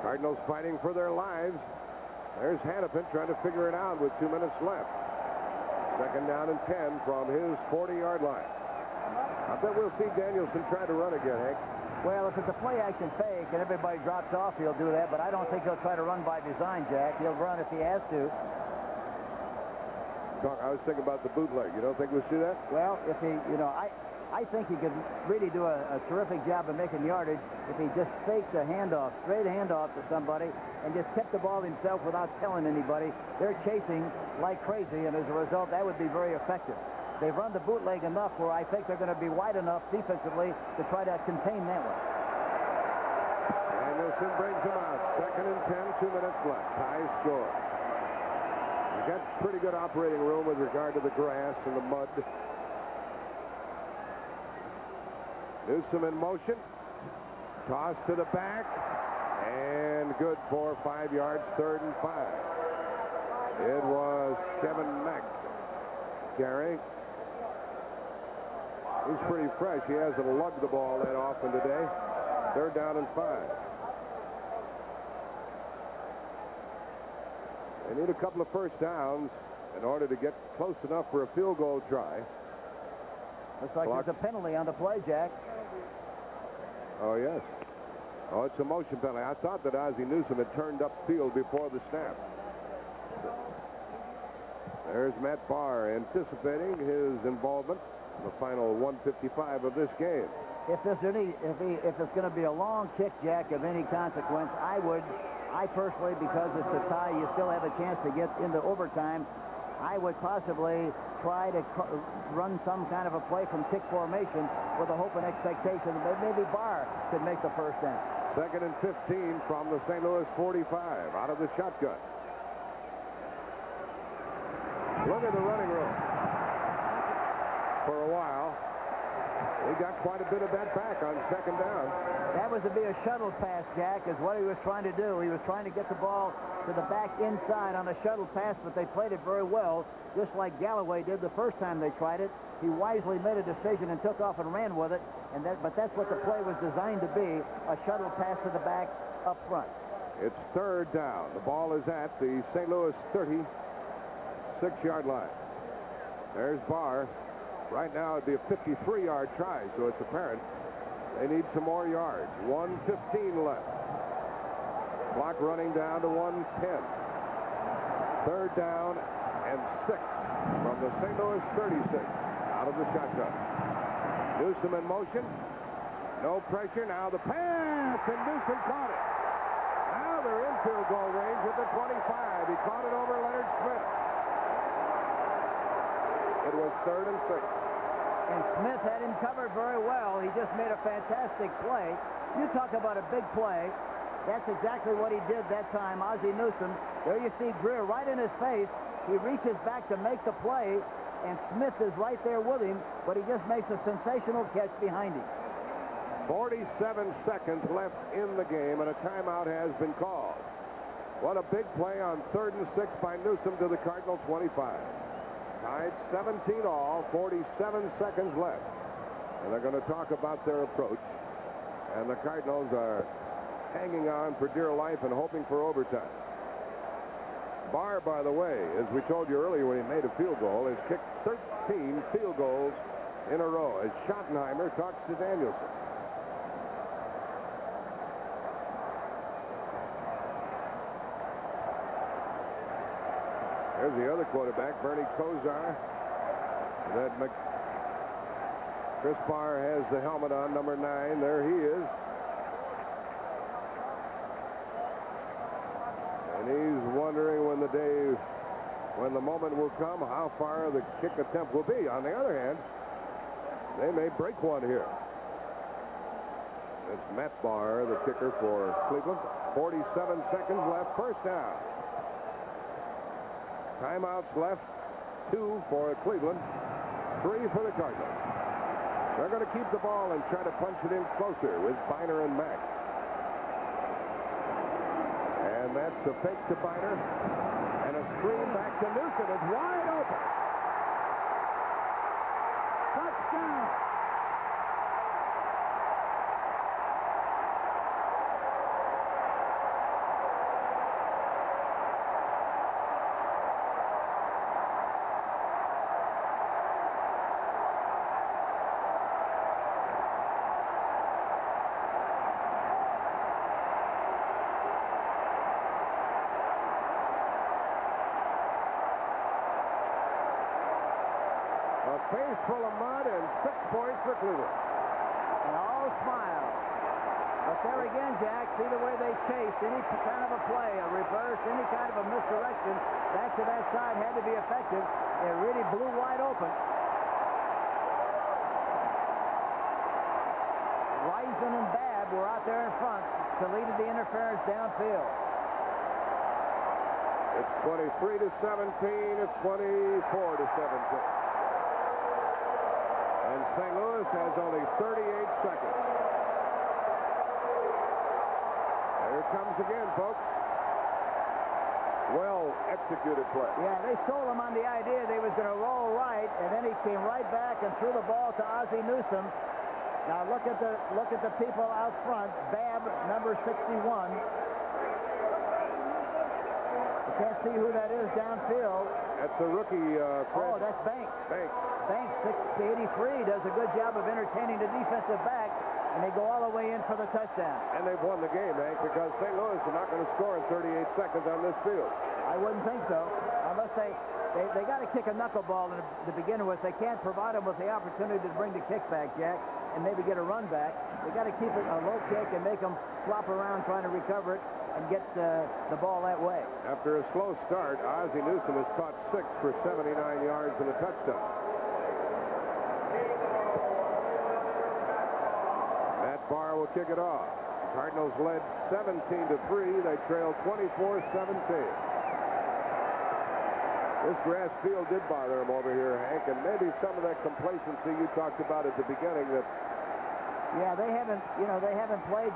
Cardinals fighting for their lives. There's Hannafin trying to figure it out with 2 minutes left. 2nd down and 10 from his 40-yard line. I bet we'll see Danielson try to run again, Hank. Well, if it's a play-action fake and everybody drops off, he'll do that, but I don't think he'll try to run by design, Jack. He'll run if he has to. I was thinking about the bootleg. You don't think we'll see that? Well, if he, you know, I think he could really do a terrific job of making yardage if he just faked a handoff, straight handoff to somebody, and just kept the ball himself without telling anybody. They're chasing like crazy, and as a result, that would be very effective. They've run the bootleg enough where I think they're going to be wide enough defensively to try to contain that one. Danielson brings him out. 2nd and 10, 2 minutes left. Tie score. You got pretty good operating room with regard to the grass and the mud. Newsome in motion. Toss to the back. And good for 5 yards, 3rd and 5. It was Kevin Mack carrying. He's pretty fresh. He hasn't lugged the ball that often today. 3rd down and 5. They need a couple of first downs in order to get close enough for a field goal try. Looks like there's a penalty on the play, Jack. Oh, yes. Oh, it's a motion penalty. I thought that Ozzie Newsome had turned upfield before the snap. There's Matt Barr anticipating his involvement in the final 1:55 of this game. If it's going to be a long kick, Jack, of any consequence, I personally, because it's a tie, you still have a chance to get into overtime. I would possibly try to run some kind of a play from kick formation with a hope and expectation that maybe Barr could make the first down. 2nd and 15 from the St. Louis 45 out of the shotgun. Look at the running room. For a while, he got quite a bit of that back on second down. That was to be a shuttle pass, Jack, is what he was trying to do. He was trying to get the ball to the back inside on a shuttle pass, but they played it very well, just like Galloway did the first time they tried it. He wisely made a decision and took off and ran with it, but that's what the play was designed to be, a shuttle pass to the back up front. It's third down. The ball is at the St. Louis 36-yard line. There's Barr. Right now it'd be a 53-yard try, so it's apparent they need some more yards. 1:15 left. Clock running down to 1:10. Third down and 6 from the St. Louis 36 out of the shotgun. Newsom in motion. No pressure. Now the pass, and Newsom caught it. Now they're in field goal range at the 25. He caught it over Leonard Smith. It was 3rd and 6. And Smith had him covered very well. He just made a fantastic play. You talk about a big play. That's exactly what he did that time, Ozzie Newsom. There you see Greer right in his face. He reaches back to make the play, and Smith is right there with him, but he just makes a sensational catch behind him. 47 seconds left in the game, and a timeout has been called. What a big play on 3rd and 6 by Newsom to the Cardinal 25. Tied 17 all, 47 seconds left. And they're going to talk about their approach. And the Cardinals are hanging on for dear life and hoping for overtime. Barr, by the way, as we told you earlier when he made a field goal, has kicked 13 field goals in a row as Schottenheimer talks to Danielson. There's the other quarterback, Bernie Kosar. Chris Barr has the helmet on, number 9. There he is. And he's wondering when the moment will come, how far the kick attempt will be. On the other hand, they may break one here. It's Matt Barr, the kicker for Cleveland. 47 seconds left, first down. Timeouts left, 2 for Cleveland, 3 for the Cardinals. They're going to keep the ball and try to punch it in closer with Biner and Mack. And that's a fake to Biner, and a screen back to Newsom. It's wide open. Touchdown. Face full of mud and 6 points for Cleveland. And all smiles. But there again, Jack, see the way they chased. Any kind of a play, a reverse, any kind of a misdirection, back to that side had to be effective. It really blew wide open. Risen and Babb were out there in front to lead the interference downfield. It's 23 to 17. It's 24 to 17. And St. Louis has only 38 seconds. Here it comes again, folks. Well executed play. Yeah, they sold him on the idea they was going to roll right, and then he came right back and threw the ball to Ozzie Newsom. Now look at the people out front. Babb, number 61. You can't see who that is downfield. That's the rookie, Fred. Oh, that's Banks. Banks, 6'83", does a good job of entertaining the defensive back, and they go all the way in for the touchdown. And they've won the game, Hank, because St. Louis are not going to score in 38 seconds on this field. I wouldn't think so. Unless they got to kick a knuckleball to begin with. They can't provide them with the opportunity to bring the kick back, Jack, and maybe get a run back. They got to keep it a low kick and make them flop around trying to recover it and get the ball that way. After a slow start, Ozzie Newsom has caught 6 for 79 yards and a touchdown. Matt Barr will kick it off. Cardinals led 17-3. They trail 24-17. This grass field did bother him over here, Hank, and maybe some of that complacency you talked about at the beginning that... Yeah, they haven't played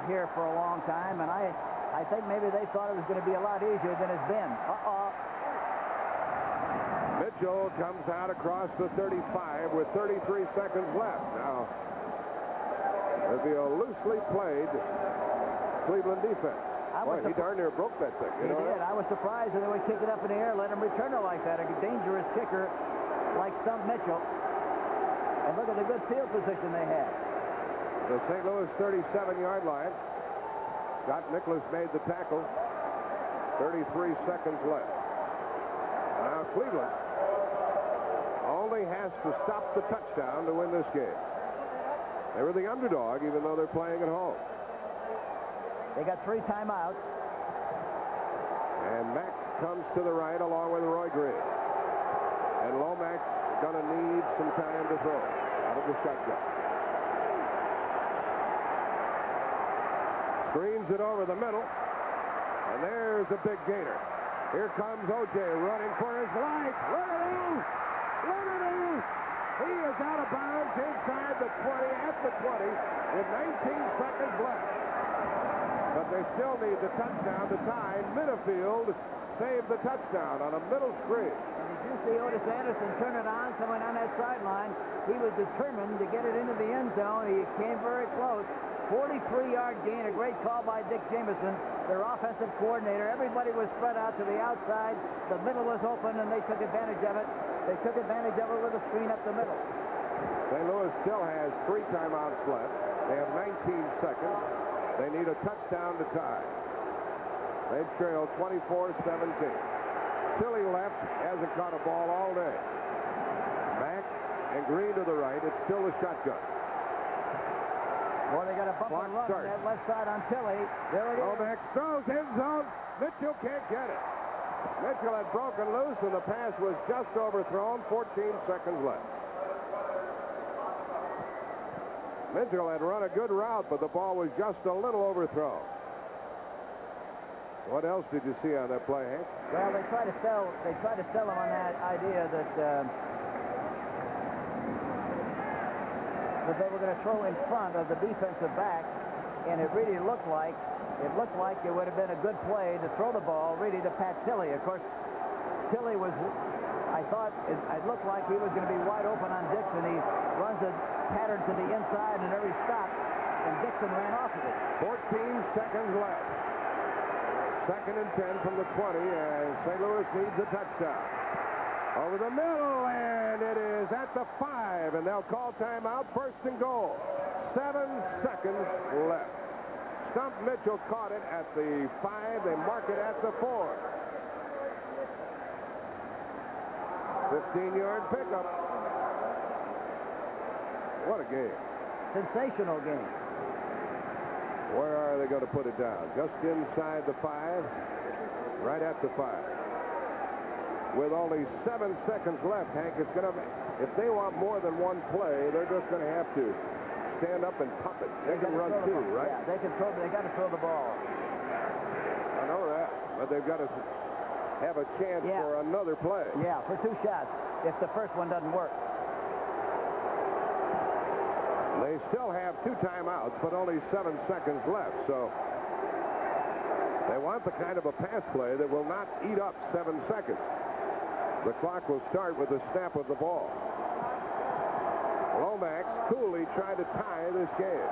here for a long time, and I think maybe they thought it was going to be a lot easier than it's been. Mitchell comes out across the 35 with 33 seconds left. Now, there'll be a loosely played Cleveland defense. Boy, he darn near broke that thing. He did. I was surprised that they would kick it up in the air, let him return it like that. A dangerous kicker like Stump Mitchell. And look at the good field position they had. The St. Louis 37-yard line. Scott Nicholas made the tackle. 33 seconds left. Now Cleveland only has to stop the touchdown to win this game. They were the underdog, even though they're playing at home. They got 3 timeouts. And Mack comes to the right along with Roy Green. And Lomax going to need some time to throw out of the shotgun. Screens it over the middle. And there's a big gainer. Here comes O.J. running for his life. Look at him! Look at him! He is out of bounds inside the 20, at the 20, with 19 seconds left. But they still need the touchdown to tie. Minifield saved the touchdown on a middle screen. And did you see Otis Anderson turn it on, coming on that sideline? He was determined to get it into the end zone. He came very close. 43-yard gain, a great call by Dick Jameson, their offensive coordinator. Everybody was spread out to the outside. The middle was open, and they took advantage of it. They took advantage of it with a screen up the middle. St. Louis still has 3 timeouts left. They have 19 seconds. They need a touchdown to tie. They trail 24-17. Tilly left, hasn't caught a ball all day. Mack and Green to the right. It's still a shotgun. Boy, they got a bump and run on that left side on Tilly. There it is. Lomax throws, end zone. Mitchell can't get it. Mitchell had broken loose, and the pass was just overthrown. 14 seconds left. Mitchell had run a good route, but the ball was just a little overthrown. What else did you see on that play, Hank? Well, they try to sell him on that idea that they were going to throw in front of the defensive back, and it really looked like it would have been a good play to throw the ball really to Pat Tilley. Of course, Tilley was, I thought it looked like he was going to be wide open on Dixon. He runs a pattern to the inside and every stop, and Dixon ran off of it. 14 seconds left. 2nd and 10 from the 20, and St. Louis needs a touchdown. Over the middle, and it is at the 5, and they'll call timeout. 1st and goal. 7 seconds left. Stump Mitchell caught it at the 5. They mark it at the 4. 15-yard pickup. What a game. Sensational game. Where are they going to put it down? Just inside the 5, right at the 5. With only 7 seconds left, Hank, it's going to, if they want more than one play, they're just going to have to stand up and pump it. They can run 2, right? Yeah, they got to throw the ball. I know that, but they've got to have a chance for another play. Yeah, for 2 shots if the first one doesn't work. They still have 2 timeouts, but only 7 seconds left, so they want the kind of a pass play that will not eat up 7 seconds. The clock will start with the snap of the ball. Lomax coolly trying to tie this game.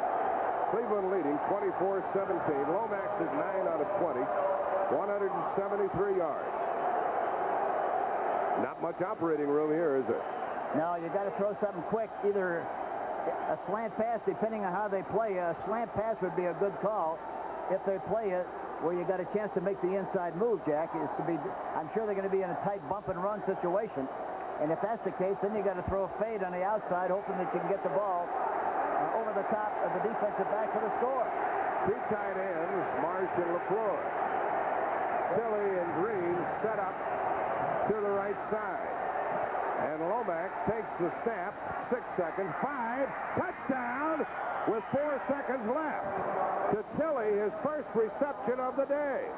Cleveland leading 24-17. Lomax is 9 out of 20, 173 yards. Not much operating room here, is there? No, you got to throw something quick. Either a slant pass, depending on how they play. A slant pass would be a good call if they play it where you got a chance to make the inside move, Jack. I'm sure they're going to be in a tight bump and run situation. And if that's the case, then you got to throw a fade on the outside, hoping that you can get the ball over the top of the defensive back for the score. 2 tight ends, Marsh and LaFleur. Tilly and Green set up to the right side. And Lomax takes the snap. 6 seconds. 5. Touchdown with 4 seconds left. To Tilly, his first reception of the day.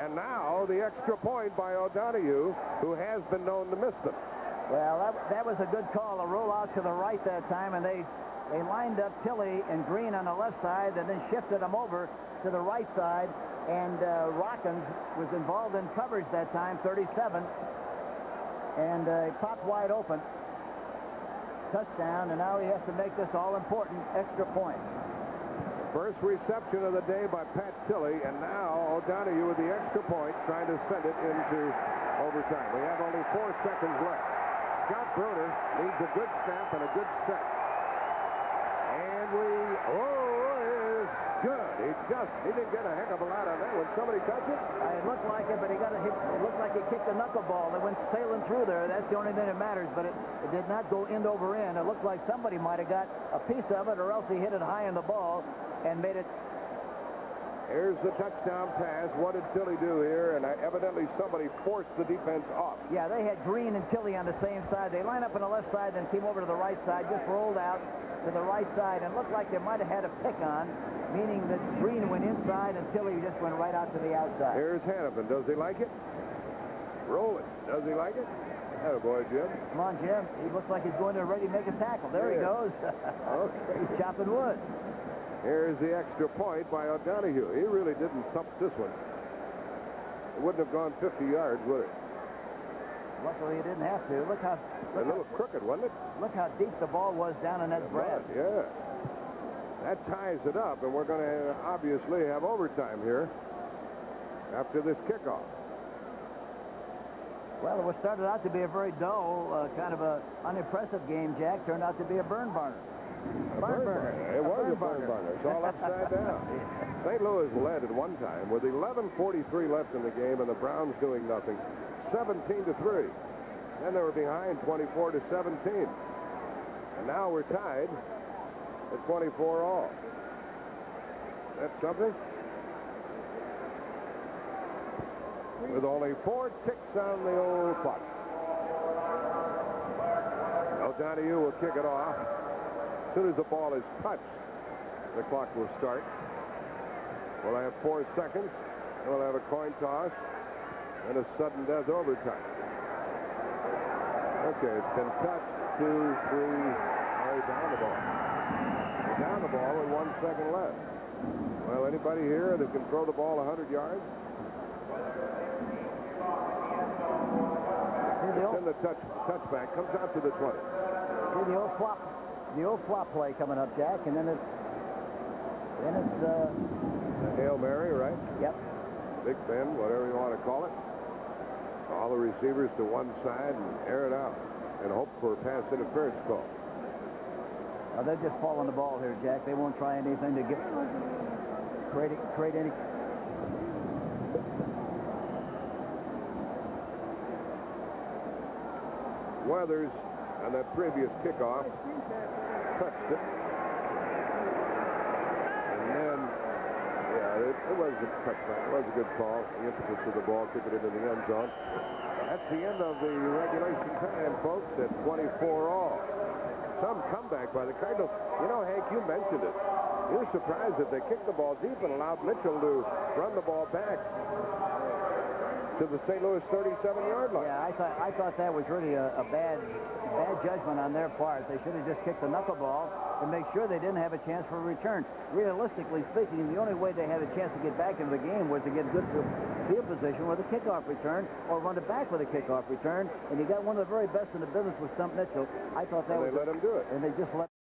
And now the extra point by O'Donoghue, who has been known to miss them. Well, that was a good call. A roll out to the right that time, and they lined up Tilley and Green on the left side and then shifted them over to the right side. And Rockins was involved in coverage that time, 37. And he popped wide open. Touchdown, and now he has to make this all-important extra point. First reception of the day by Pat Tilley, and now O'Donoghue with the extra point trying to send it into overtime. We have only 4 seconds left. Scott Bruner needs a good snap and a good set. And it's good. He didn't get a heck of a lot on that when somebody touched it. It looked like it, but he got a hit. It looked like he kicked a knuckleball that went sailing through there. That's the only thing that matters, but it did not go end over end. It looked like somebody might have got a piece of it, or else he hit it high in the ball and made it. Here's the touchdown pass. What did Tilley do here? And evidently somebody forced the defense off. Yeah, they had Green and Tilley on the same side. They lined up on the left side, then came over to the right side, just rolled out to the right side, and looked like they might have had a pick on, meaning that Green went inside and Tilley just went right out to the outside. Here's Hannafin. Does he like it? Roll it. Does he like it? Attaboy, Jim. Come on, Jim. He looks like he's going there ready to make a tackle. There he goes. Okay. He's chopping wood. Here's the extra point by O'Donoghue. He really didn't thump this one. It wouldn't have gone 50 yards, would it? Luckily, he didn't have to. Look how A little crooked, wasn't it? Look how deep the ball was down in that grass. Yeah. That ties it up, and we're going to obviously have overtime here after this kickoff. Well, it was started out to be a very dull, kind of a unimpressive game, Jack. Turned out to be a burn burner. Burn burner. It was a burn burner. It's all upside down. St. Louis led at one time with 11:43 left in the game, and the Browns doing nothing. 17-3. Then they were behind 24-17. And now we're tied at 24 all. That's something. With only 4 ticks on the old clock. O'Donoghue will kick it off. As soon as the ball is touched, the clock will start. We'll have 4 seconds. We'll have a coin toss and a sudden death overtime. Okay, it's been touched. 2, 3. Oh, down the ball. Down the ball with 1 second left. Well, anybody here that can throw the ball 100 yards? It's in the touchback. Comes out to the 20. See the old flop play coming up, Jack, and then it's a Hail Mary, right? Yep. Big Ben, whatever you want to call it. All the receivers to one side and air it out and hope for a pass interference call. Well, they're just following the ball here, Jack. They won't try anything to create any. Weathers on that previous kickoff touched it. And then, yeah, it was a touchback. It was a good call. The impetus of the ball took it into the end zone. That's the end of the regulation time, folks, at 24 all. Some comeback by the Cardinals. You know, Hank, you mentioned it. You're surprised that they kicked the ball deep and allowed Mitchell to run the ball back to the St. Louis 37-yard line. Yeah, I thought that was really a bad judgment on their part. They should have just kicked the knuckleball to make sure they didn't have a chance for a return. Realistically speaking, the only way they had a chance to get back into the game was to get good field position with a kickoff return or run it back with a kickoff return. And you got one of the very best in the business with Stump Mitchell. I thought that was. They let him do it. And they just let.